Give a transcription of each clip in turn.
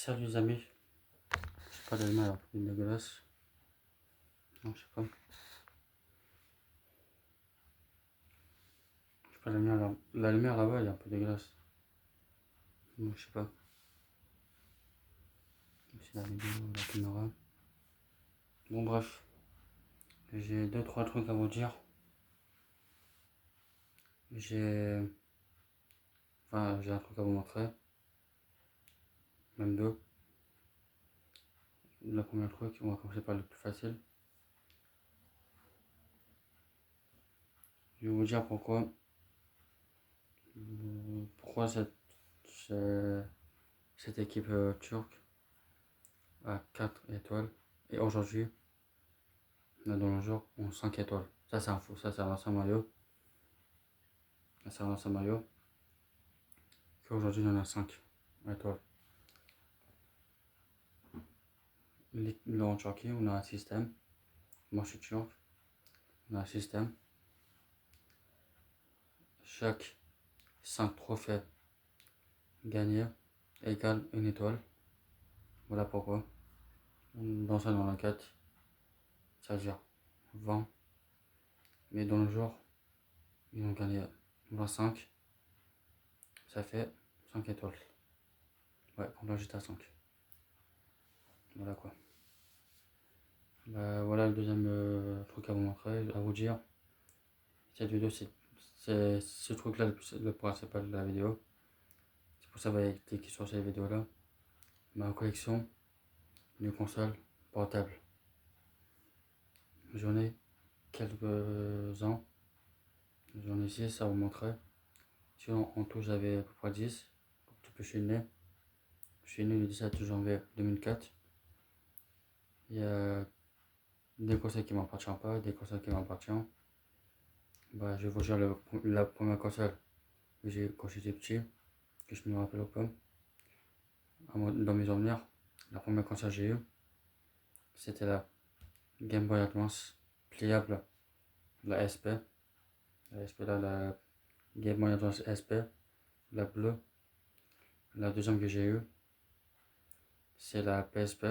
Salut les amis, je sais pas d'allumé alors, une dégueulasse. Non, je sais pas. Je sais pas, la lumière là-bas elle est un peu dégueulasse. Non, je sais pas. C'est la vidéo, la caméra. Bon, bref, j'ai deux trois trucs à vous dire. J'ai. Enfin, j'ai un truc à vous montrer. Même deux. Le premier truc, on va commencer par le plus facile. Je vais vous dire pourquoi cette équipe turque a 4 étoiles. Et aujourd'hui, là dans le jour, on a 5 étoiles. Ça, c'est un faux. Ça, c'est un ancien maillot. C'est un ancien maillot. Qu'aujourd'hui, il y en a 5 étoiles. Là en Turquie, on a un système. Moi, je suis turc. On a un système. Chaque 5 trophées gagnés égale une étoile. Voilà pourquoi. Dans ça, dans la 4, ça veut dire 20. Mais dans le jour, ils ont gagné 25. Ça fait 5 étoiles. Ouais, on doit juste à 5. Voilà quoi. Bah, voilà le deuxième truc à vous montrer, à vous dire. Cette vidéo, c'est ce truc là le principal de la vidéo. C'est pour ça que vous allez cliquer sur cette vidéo là. Ma collection de consoles portables. J'en ai quelques-uns. J'en ai 6 à vous montrer. Sinon, en tout, j'avais à peu près 10. Depuis que je suis né. Je suis né le 17 janvier 2004. Il y a des consoles qui ne m'appartiennent pas, des consoles qui m'appartiennent. Bah, je vais vous dire la première console que j'ai quand j'étais petit, que je me rappelle pas. Dans mes souvenirs, la première console que j'ai eue, c'était la Game Boy Advance pliable, la SP. La SP là, la Game Boy Advance SP, la bleue. La deuxième que j'ai eue, c'est la PSP.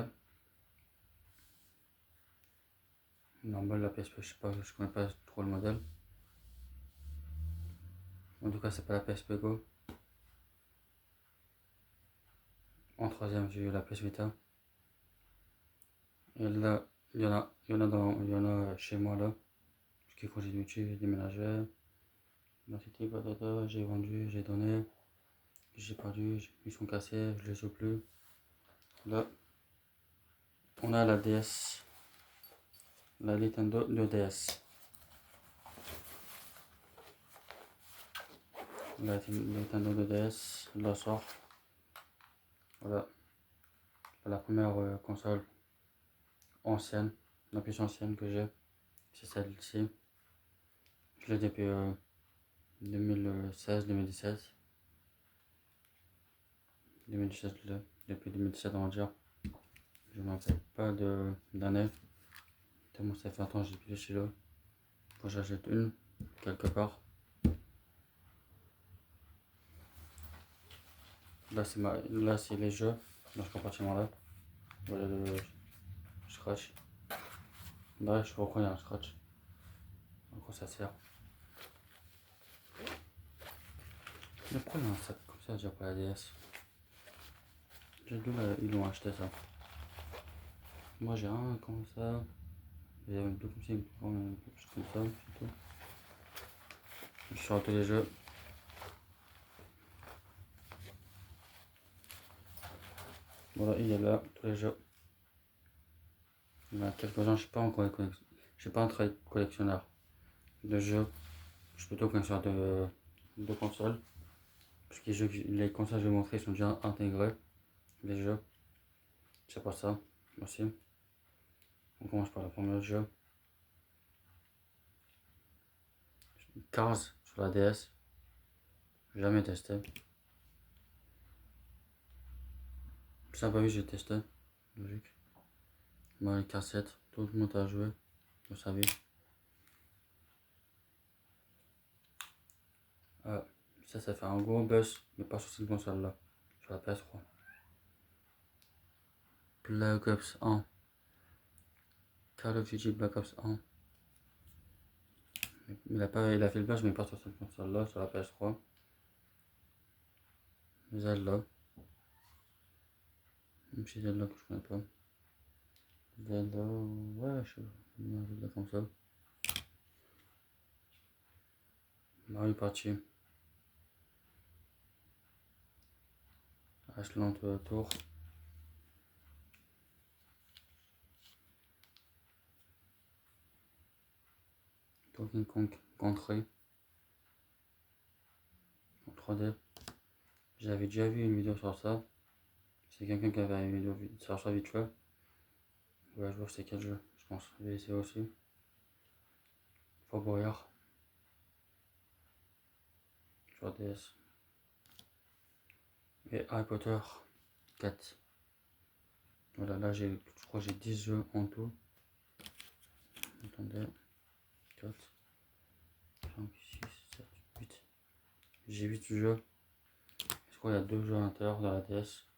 Normal, la PSP, je sais pas, je connais pas trop le modèle. En tout cas, c'est pas la PSP Go. En troisième, j'ai eu la PS Vita. Et là, il y en a chez moi là. Parce que quand j'ai déménagé. Là, c'était j'ai vendu, j'ai donné, j'ai perdu, ils sont cassés, je les ai plus. Là, on a la DS, la Nintendo 2DS. La Nintendo 2DS, la sort. Voilà, la première console ancienne, la plus ancienne que j'ai, c'est celle-ci. Je l'ai depuis 2016, 2017, depuis 2017 on va dire. Je n'en sais pas d'année. Tellement ça fait un temps que j'ai plus chez là. Faut que j'achète une, quelque part. Là c'est les jeux dans ce compartiment là. Voilà le scratch. Là je reconnais un scratch. À quoi ça sert? Mais pourquoi il y a un sac comme ça déjà pour la DS? D'où ils l'ont acheté ça? Moi j'ai un comme ça. Il y a deux comme ça, comme ça, c'est tout. Je sors tous les jeux. Voilà, il y a là tous les jeux. Il y en a quelques-uns, je suis pas un très collectionneur de jeux. Je suis plutôt collectionneur de consoles. Parce que les consoles que je vais montrer sont déjà intégrées. Les jeux. C'est pas ça. Aussi. On commence par le premier jeu. Cars sur la DS. Jamais testé. Ça pas vu, j'ai testé. Logique. Mario Kart 7. Tout le monde a joué. Vous savez. Ah, ça fait un gros buzz. Mais pas sur cette console là. Sur la PS3. Black Ops 1. Call of Duty Black Ops 1. Il a fait le patch, mais pas sur cette console-là, sur la PS3. Zelda. Un petit Zelda que je connais pas. Zelda, ouais, je sais pas. Zelda comme ça. Mario Party. Ashland Tour. Donkey Kong Country. En 3D. J'avais déjà vu une vidéo sur ça. C'est quelqu'un qui avait une vidéo sur ça vite fait. Ouais, je vois c'est quel jeu, je pense. Je vais essayer aussi. Fort Boyard. Sur DS. Et Harry Potter 4. Voilà, là je crois que j'ai 10 jeux en tout. Attendez. 4, 5, 6, 7, 8. J'ai 8 jeux. Je crois qu'il y a 2 jeux à l'intérieur de la DS.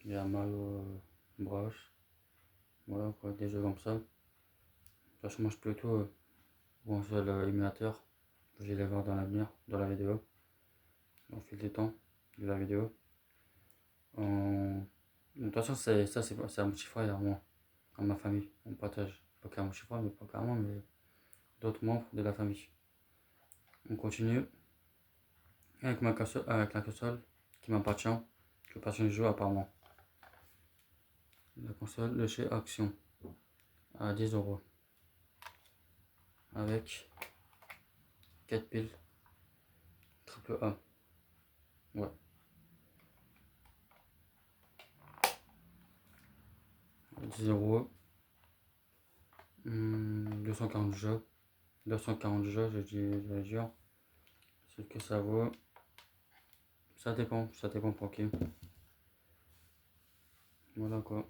Il y a Mario Bros. Voilà quoi, des jeux comme ça. De toute façon, moi je peux plutôt brancher l'émulateur. Je vais les voir dans l'avenir, dans la vidéo. Au fil du temps de la vidéo. De toute façon, c'est un petit frère à moi, à ma famille. On partage. Pas qu'un petit frère, mais pas carrément, mais d'autres membres de la famille. On continue avec avec la console qui m'appartient. Que personne ne joue apparemment. La console de chez Action à 10 € avec 4 piles triple A. Ouais. 10 €. 240 jeux. 240 jeux, je vais dire. Ce que ça vaut. Ça dépend pour qui. Voilà quoi.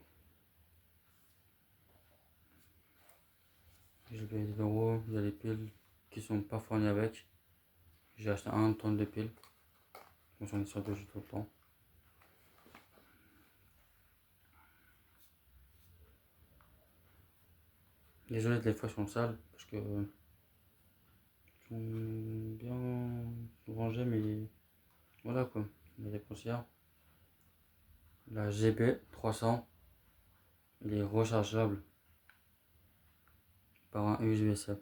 J'ai payé 10 €. Il y a des piles qui sont pas fournies avec. J'ai acheté 1 tonne de piles. J'en ai sur 2 jeux tout le temps. Désolé, des fois, elles sont sales parce que sont bien rangées, mais voilà quoi. Il y a des poussières. La GB 300, il est rechargeable par un USB-C.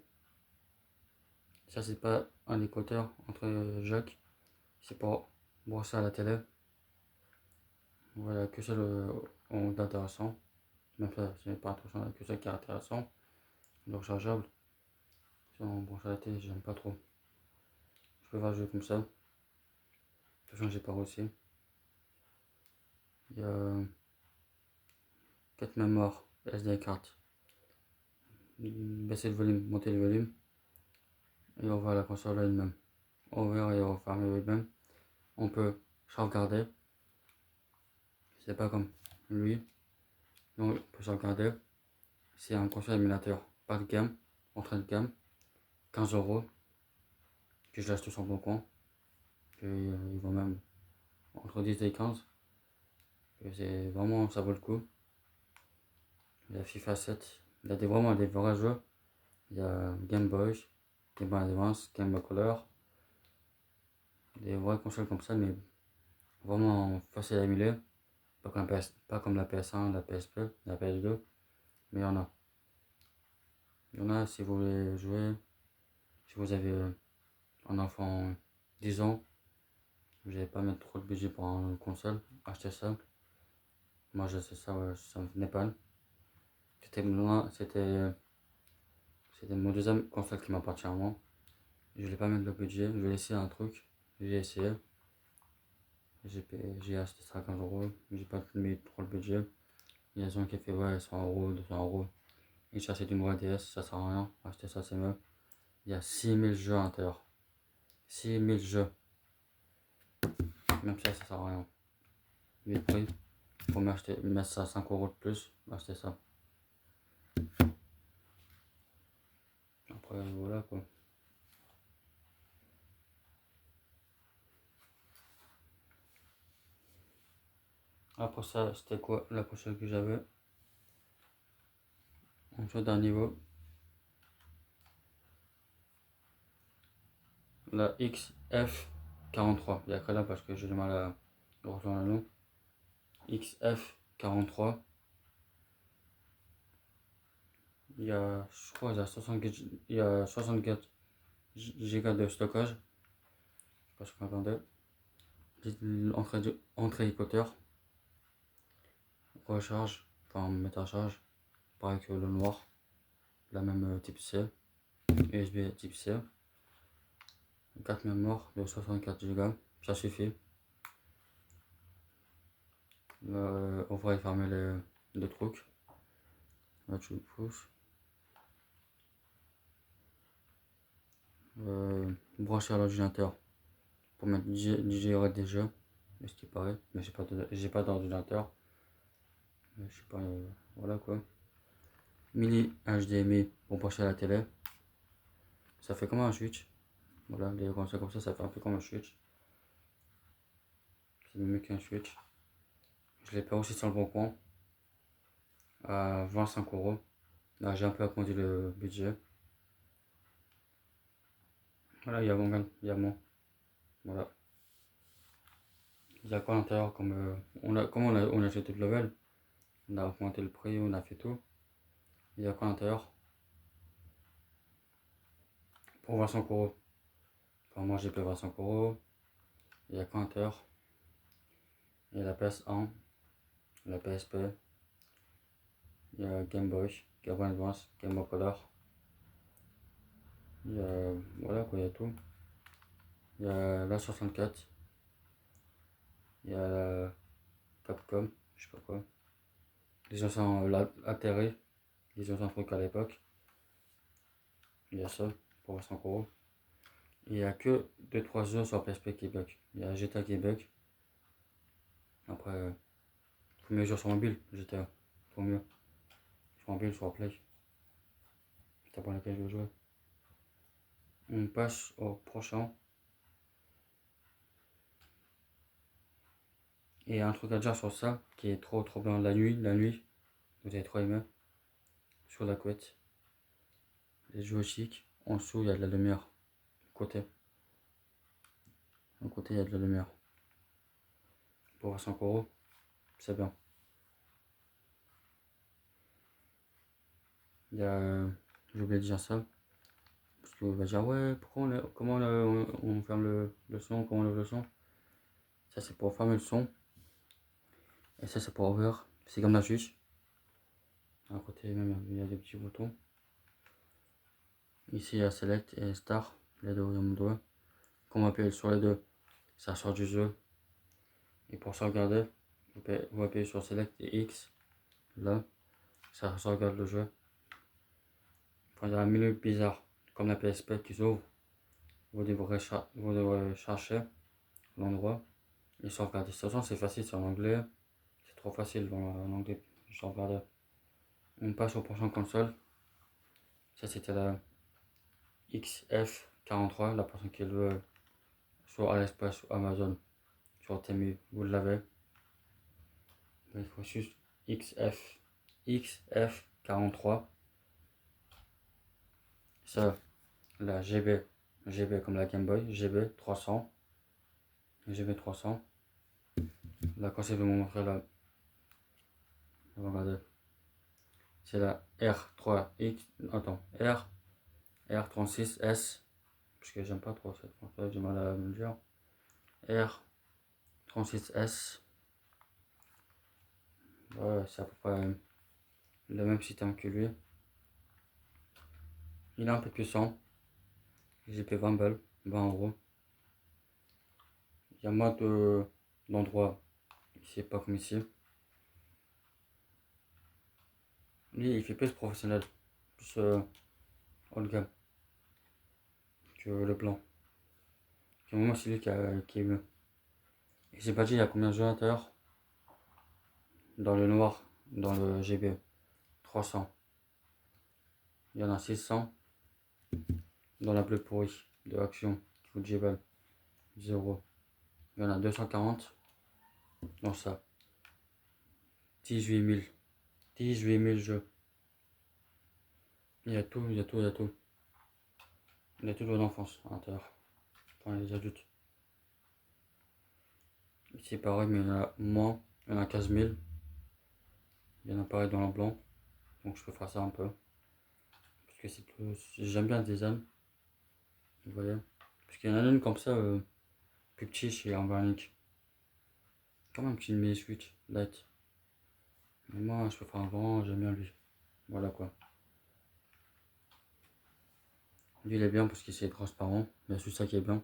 Ça, c'est pas un écouteur entre jack, c'est pour brosser à la télé. Voilà, que ça d'intéressant. Même ça, c'est pas intéressant, que ça qui est intéressant. Le rechargeable. Si on branche à la télé, j'aime pas trop. Je peux voir jouer comme ça. De toute façon, j'ai pas aussi. Il y a 4 mémoires SD card. Baisser le volume, monter le volume. Et on voit la console elle-même. Ouvrir et refermer elle-même. On peut sauvegarder. C'est pas comme lui. Donc, on peut sauvegarder. C'est un console émulateur. Pas de gamme. Entrée de gamme. 15 € que je l'achète sur bon coin. Ils vont même entre 10 et 15. C'est vraiment, ça vaut le coup. Il y a FIFA 7. Il y a vraiment des vrais jeux. Il y a Game Boy, Game Boy Advance, Game Boy Color. Des vraies consoles comme ça, mais vraiment facile à émuler. Pas comme la PS1, la PSP, la PS2. Mais il y en a. Il y en a si vous voulez jouer. Si vous avez un enfant 10 ans, vous n'allez pas mettre trop de budget pour une console, achetez ça. Moi je sais ça, ouais, ça me venait pas. C'était mon deuxième console qui m'appartient à moi. Je voulais pas mettre le budget, je vais essayer un truc. J'ai essayé. J'ai acheté ça à 15 €. J'ai pas mis trop le budget. Il y a des gens qui fait ouais 100 €, 200 €. Et chercher du nouveau DS, ça sert à rien. Acheter ça c'est mieux. Il y a 6000 jeux à l'intérieur. 6000 jeux. Même ça sert à rien. Vu le prix, faut mettre ça à 5 € de plus, acheter ça. Après, voilà quoi. Après ça, c'était quoi la prochaine que j'avais? En dessous d'un niveau, la XF43. Il y a que là parce que j'ai du mal à rejoindre le nom. XF43. Je crois, il y a 64 Go de stockage. Parce qu'on attendait. Entrée écouteur. Recharge, enfin mettre à charge. Pareil que le noir. La même type C. USB type C. 4 mémoires de 64 Go. Ça suffit. On va y fermer les trucs. Là tu le pousses. Brancher à l'ordinateur pour mettre digérer des jeux, ce qui paraît, mais j'ai pas d'ordinateur. Je sais pas, voilà quoi. Mini HDMI pour brancher à la télé. Ça fait comme un switch. Voilà, les consoles comme ça fait un peu comme un switch. C'est mieux qu'un switch. Je l'ai payé aussi sur le bon coin à 25 €. Là, j'ai un peu agrandi le budget. Voilà, il y a mon. Voilà. Il y a quoi à l'intérieur comme on a acheté de level. On a augmenté le prix, on a fait tout. Il y a quoi à l'intérieur pour 25 €. Enfin, moi j'ai payé 25 €. Il y a quoi à l'intérieur? Il y a la PS1, la PSP, il y a Game Boy, Game Boy Advance, Game Boy Color. Il y a, voilà quoi, il y a tout. Il y a la 64, il y a la Capcom, je sais pas quoi. Les anciens atterris, les anciens trucs à l'époque. Il y a ça pour 5 €. Il n'y a que 2-3 jeux sur PSP qui bug. Il y a GTA qui bug. Après, faut mieux jouer sur mobile, GTA. Faut mieux. Sur mobile, sur Play. C'est pour lequel je veux jouer. On passe au prochain. Et un truc à dire sur ça, qui est trop bien la nuit, vous avez trop aimé. Sur la couette, les joysticks, en dessous il y a de la lumière. Côté. À côté il y a de la lumière. Pour 5 €, c'est bien. Il y a, j'ai oublié de dire ça. Parce qu'on va dire ouais, comment on ferme le son, comment on lève le son. Ça c'est pour fermer le son. Et ça c'est pour ouvrir. C'est comme la Switch. À côté même il y a des petits boutons. Ici il y a Select et Start, les deux dans mon doigt. Quand on appuie sur les deux, ça sort du jeu. Et pour sauvegarder, vous appuyez sur Select et X. Là, ça sauvegarde le jeu. Quand il y a un menu bizarre, comme la PSP qui s'ouvre, vous devrez chercher l'endroit et sauvegarder. De toute façon, c'est facile, c'est en anglais. C'est trop facile en anglais, sauvegarder. On passe au prochain console. Ça, c'était la XF43. La personne qui le veut sur AliExpress ou Amazon, sur Temu, vous l'avez. Il faut juste XF43. Ça, la GB comme la Game Boy, GB300. GB300. Là, quand je vais vous montrer là, regardez, c'est la R3X, attends, R36S, parce que j'aime pas trop cette console, j'ai mal à me le dire. R36S, ouais, c'est à peu près le même système que lui. Il est un peu puissant. J'ai payé 20 balles, 20 €. Il y a moins d'endroits ici, pas comme ici. Lui, il fait plus professionnel, plus haut de gamme que le blanc. C'est vraiment celui qui est mieux. Et j'ai pas dit il y a combien de jeux à l'intérieur. Dans le noir, dans le GB, 300. Il y en a 600. Dans la bleue pourrie de Action, qui coûte 10 balles, 0. Il y en a 240 dans ça. 18 000. 18 000 jeux. Il y a tout, il y a tout, il y a tout. Il y a tout de l'enfance à l'intérieur. Enfin, les adultes. Ici, pareil, mais il y en a moins. Il y en a 15 000. Il y en a pareil dans le blanc. Donc, je peux faire ça un peu. Parce que c'est plus. J'aime bien le design. Vous voyez. Parce qu'il y en a une comme ça, plus petit chez Organic. Comme un petit mini Switch light. Mais moi, je peux faire un grand, j'aime bien lui. Voilà quoi. Lui, il est bien parce qu'il est transparent. Mais c'est ça qui est bien.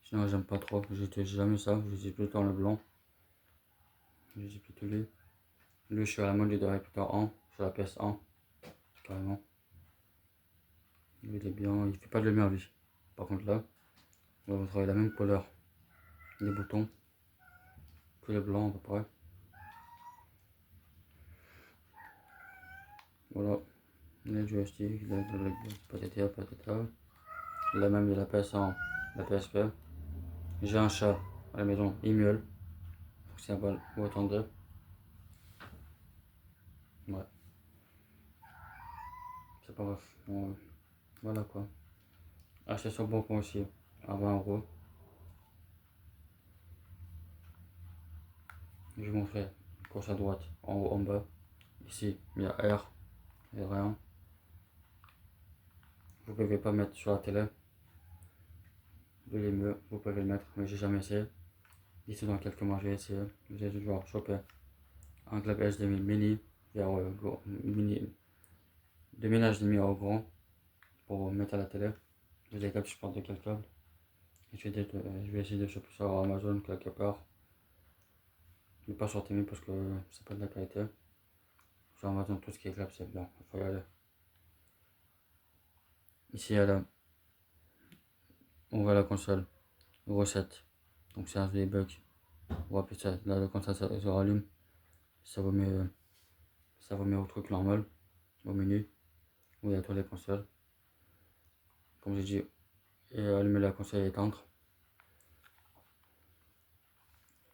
Sinon, j'aime pas trop. J'utilise jamais ça. J'utilise tout le temps le blanc. J'utilise plutôt lui. Lui, je suis à la mode du Harry Potter 1 sur la PS1. Carrément. Lui, il est bien. Il fait pas de lumière, lui. Par contre, là, on va retrouver la même couleur. Les boutons. Que le blanc, à peu près. Voilà. Les joysticks, patata, patata. Là même, il y a la PS1, la PSP. J'ai un chat à la maison, il miaule. Faut que c'est un peu, vous attendez. Ouais, c'est pas grave. Bon, voilà quoi. Acheter sur bon coin aussi, à 20 €. Je vais montrer. Gauche à droite, en haut, en bas. Ici, il y a R, il n'y a rien. Vous pouvez pas mettre sur la télé. Il est mieux, vous pouvez le mettre, mais j'ai jamais essayé. D'ici dans quelques mois, je vais essayer. J'ai toujours chopé un club HDMI mini, vers mini, de ménage demi au grand, pour mettre à la télé. Je les câbles, je porte de quel câble. Et je vais essayer de choper ça sur Amazon quelque part. Mais pas sur Temu parce que c'est pas de la qualité. Sur Amazon, tout ce qui est câble, c'est bien. Il faut y aller. Ici, on voit la console. Recette. Donc, c'est un des bugs. On va appeler ça. Là, quand ça se rallume, ça vous met, au truc normal, au menu, où il y a toutes les consoles. Comme j'ai dit, et allumer la console et éteindre.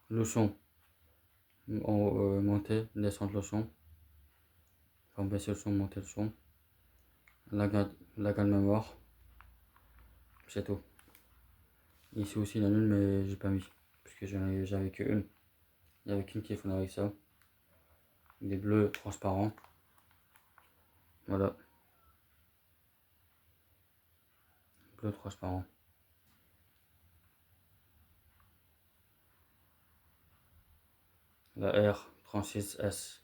Le son, monter, descendre le son. Enfin, baisser le son, monter le son. La gamme mémoire. C'est tout. Ici aussi, il y en a une, mais j'ai pas mis. Parce que j'avais qu'une. Il n'y avait qu'une qui est avec ça. Des bleus transparents. Voilà. Bleu transparent. La R36S.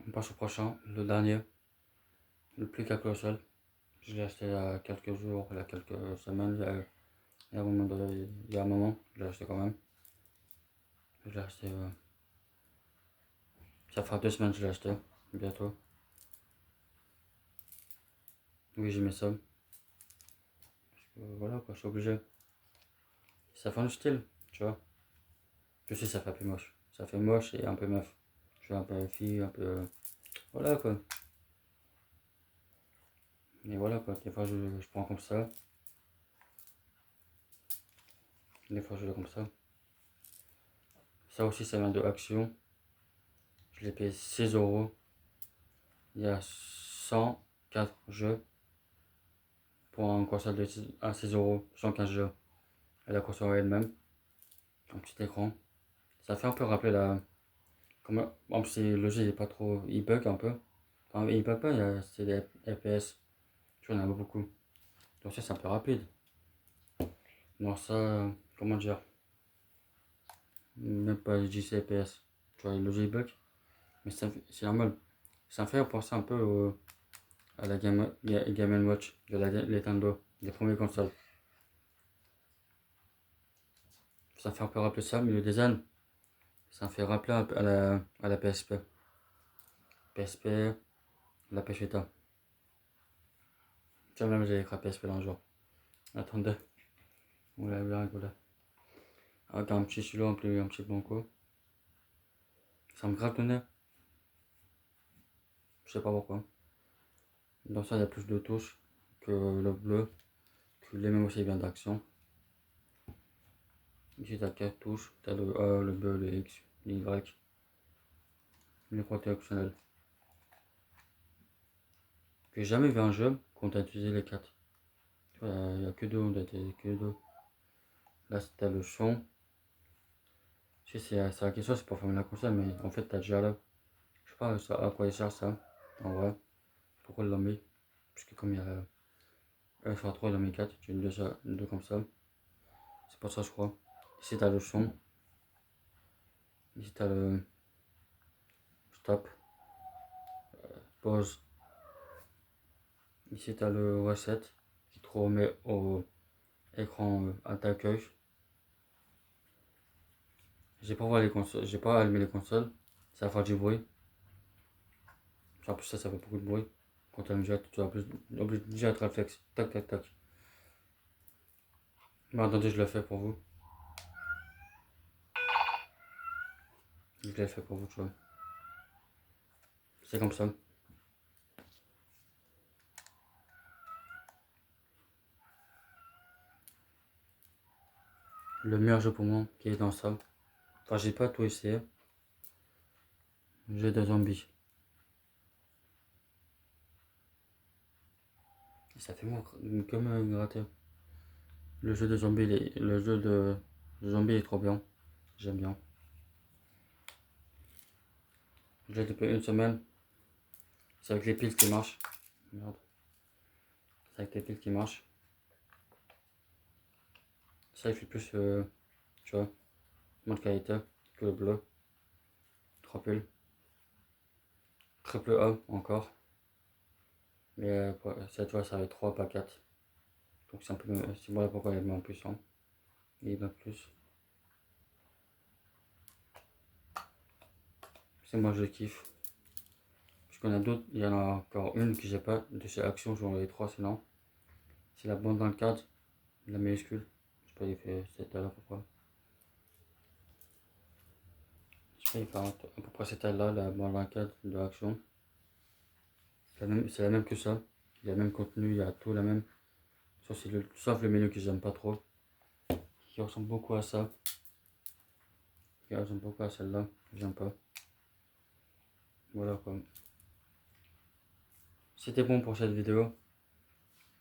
On passe au prochain, le dernier. Le plus colossal. Je l'ai acheté il y a quelques jours, il y a quelques semaines. Il y a un moment, je l'ai acheté quand même. Je l'ai acheté. Ça fera 2 semaines que je l'ai acheté, bientôt. Oui, j'ai mis ça. Parce que voilà quoi, je suis obligé. Ça fait un style, tu vois. Je sais, ça fait un peu moche. Ça fait moche et un peu meuf. Je suis un peu fille, un peu. Voilà quoi. Mais voilà quoi, des fois je prends comme ça. Des fois je l'ai comme ça. Ça aussi, ça vient de Action. Je l'ai payé 6 €. Il y a 104 jeux pour un console de 6 €, 115 jeux. Et la console elle-même, un petit écran. Ça fait un peu rappeler la. Comment. En plus, le jeu il est pas trop. Il bug un peu. Enfin, il bug pas, c'est des FPS. Tu vois, il y en a beaucoup. Donc, ça, c'est un peu rapide. Non, ça. Comment dire. Même pas 10 FPS. Tu vois, le jeu il bug. Mais c'est normal. Ça me fait penser un peu à la Game Watch de la Nintendo, des premières consoles. Ça me fait un peu rappeler ça, mais le design, ça me fait rappeler un peu à la PSP. PSP, la PS Vita. Tiens, même j'ai écrit PSP un jour. Attendez, on l'a bien rigolé. Avec un petit stylo, un petit banco. Ça me gratte le nez. Je sais pas pourquoi. Dans ça, il y a plus de touches que le bleu, Les mêmes aussi bien d'action. Ici, t'as 4 touches. T'as le A, le B, le X, le Y. Les côtés optionnels. J'ai jamais vu un jeu qu'on a utilisé les 4. Il n'y a que deux, on a utilisé que deux. Là, t'as le son. Si c'est la question, c'est pour fermer la console, mais en fait, t'as déjà là. Je sais pas à quoi il sert ça. En vrai, pourquoi il l'a mis? Parce que comme il y a 1 sur 3, il en met 4. Tu as deux comme ça. C'est pour ça, je crois. Ici, t'as le son. Ici, t'as le stop, pause. Ici, t'as le reset qui te remet au écran à d'accueil. J'ai pas voir les consoles, j'ai pas allumé les consoles. Ça va faire du bruit. En plus, ça fait beaucoup de bruit. Quand tu allumes direct, tu as obligé déjà être réflexe. Tac, tac, tac. Mais attendez, je le fais pour vous. Je l'ai fait pour vous, tu vois. C'est comme ça. Le meilleur jeu pour moi qui est dans ça. Enfin, j'ai pas tout essayé. Jeu de zombies. Ça fait moi comme gratter. Le jeu de zombies, le jeu de zombies est trop bien. J'aime bien. Je l'ai depuis une semaine. C'est avec les piles qui marchent. Merde. C'est avec les piles qui marchent. Ça, il fait plus, tu vois, moins de qualité que le bleu. 3 piles. Triple A encore. Mais cette fois, ça va être 3 pas 4. Donc c'est un peu. C'est voilà pourquoi il est moins puissant. Il est bien plus. C'est moi, je kiffe. Je connais d'autres. Il y en a encore une que j'ai pas de chez Action. J'en ai 3 sinon. C'est la bande dans le cadre. La minuscule. Je sais pas, il fait cette taille à peu près. Je sais pas, il fait à peu près cette taille là, la bande dans le cadre de Action. C'est la même que ça. Il y a le même contenu, il y a tout la même. Sauf le menu que j'aime pas trop. Qui ressemble beaucoup à ça. Qui ressemble beaucoup à celle-là. J'aime pas. Voilà quoi. C'était bon pour cette vidéo.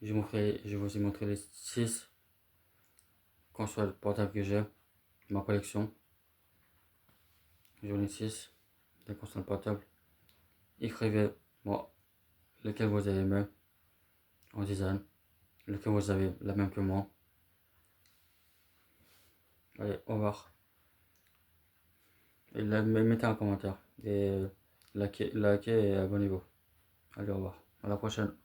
Je vous ai montré les 6 consoles portables que j'ai. Ma collection. J'en ai 6. Des consoles portables. Écrivez moi lequel vous avez aimé en design. Lequel vous avez la même que moi. Allez, au revoir. Et mettez un commentaire. Et likez et abonnez-vous. Allez, au revoir. À la prochaine.